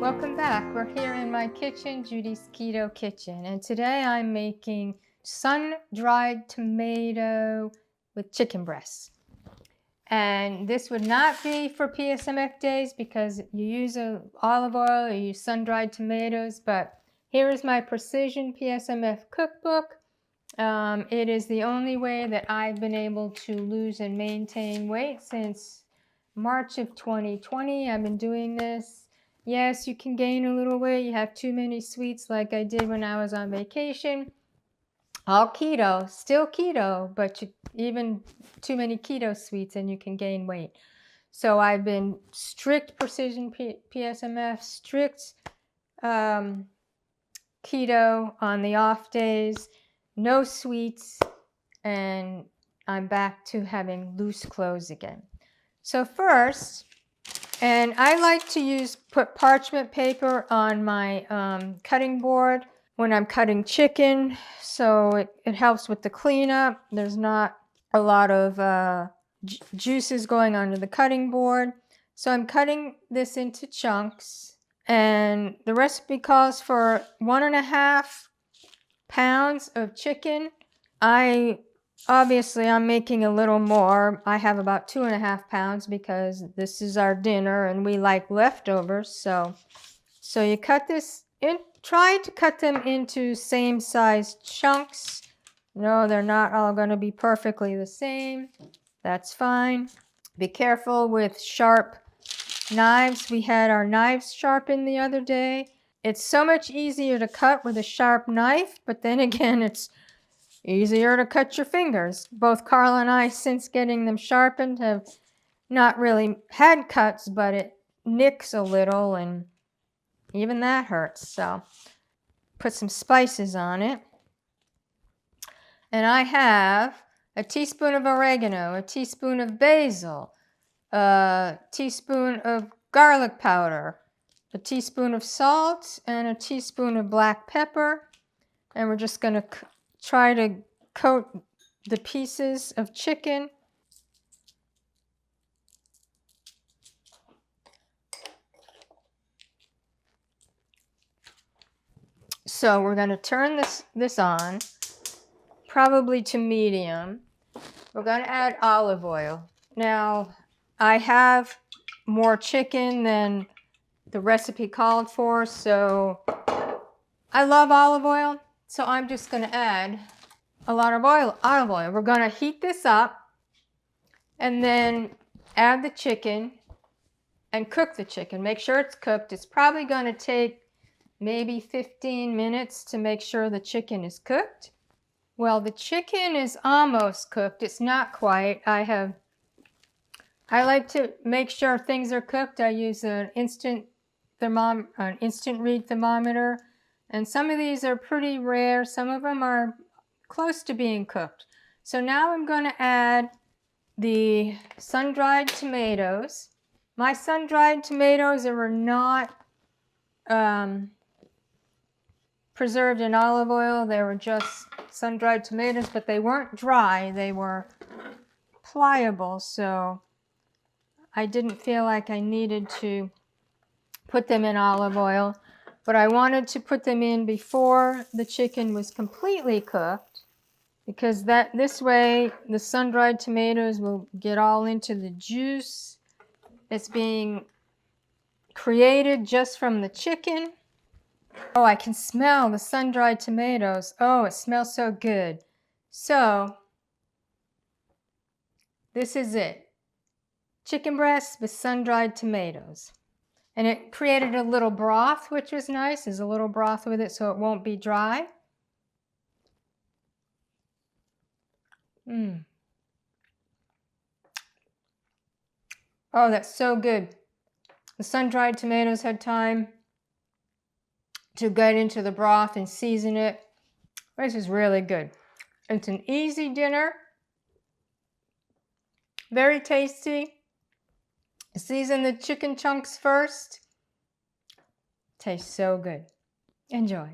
Welcome back. We're here in my kitchen, Judy's Keto Kitchen, and today I'm making sun-dried tomato with chicken breasts. And this would not be for PSMF days because you use olive oil or you use sun-dried tomatoes, but here is my Precision PSMF cookbook. It is the only way that I've been able to lose and maintain weight since March of 2020. I've been doing this. Yes, you can gain a little weight. You have too many sweets like I did when I was on vacation. All keto, still keto, but even too many keto sweets and you can gain weight. So I've been strict Precision PSMF, strict keto on the off days, no sweets, and I'm back to having loose clothes again. So first, and I like to put parchment paper on my cutting board when I'm cutting chicken, so it helps with the cleanup. There's not a lot of juices going onto the cutting board. So I'm cutting this into chunks, and the recipe calls for 1.5 pounds of chicken. Obviously, I'm making a little more. I have about 2.5 pounds because this is our dinner and we like leftovers. So you cut this in, try to cut them into same size chunks. No, they're not all going to be perfectly the same. That's fine. Be careful with sharp knives. We had our knives sharpened the other day. It's so much easier to cut with a sharp knife, but then again, it's easier to cut your fingers. Both Carl and I, since getting them sharpened, have not really had cuts, but it nicks a little and even that hurts. So put some spices on it. And I have a teaspoon of oregano, a teaspoon of basil, a teaspoon of garlic powder, a teaspoon of salt, and a teaspoon of black pepper. And we're just going to try to coat the pieces of chicken. So we're going to turn this on, probably to medium. We're going to add olive oil. Now, I have more chicken than the recipe called for, so I love olive oil, so I'm just going to add a lot of olive oil. We're going to heat this up and then add the chicken and cook the chicken. Make sure it's cooked. It's probably going to take maybe 15 minutes to make sure the chicken is cooked. Well, the chicken is almost cooked. It's not quite. I like to make sure things are cooked. I use an instant read thermometer, and some of these are pretty rare. Some of them are close to being cooked. So now I'm going to add the sun-dried tomatoes. My sun-dried tomatoes were not preserved in olive oil. They were just sun-dried tomatoes, but they weren't dry. They were pliable, so I didn't feel like I needed to put them in olive oil. But I wanted to put them in before the chicken was completely cooked, because this way the sun-dried tomatoes will get all into the juice that's being created just from the chicken. Oh, I can smell the sun-dried tomatoes. Oh, it smells so good. So this is it. Chicken breasts with sun-dried tomatoes. And it created a little broth, which was nice. There's a little broth with it so it won't be dry. Oh, that's so good. The sun-dried tomatoes had time to get into the broth and season it. This is really good. It's an easy dinner. Very tasty. Season the chicken chunks first. Tastes so good. Enjoy.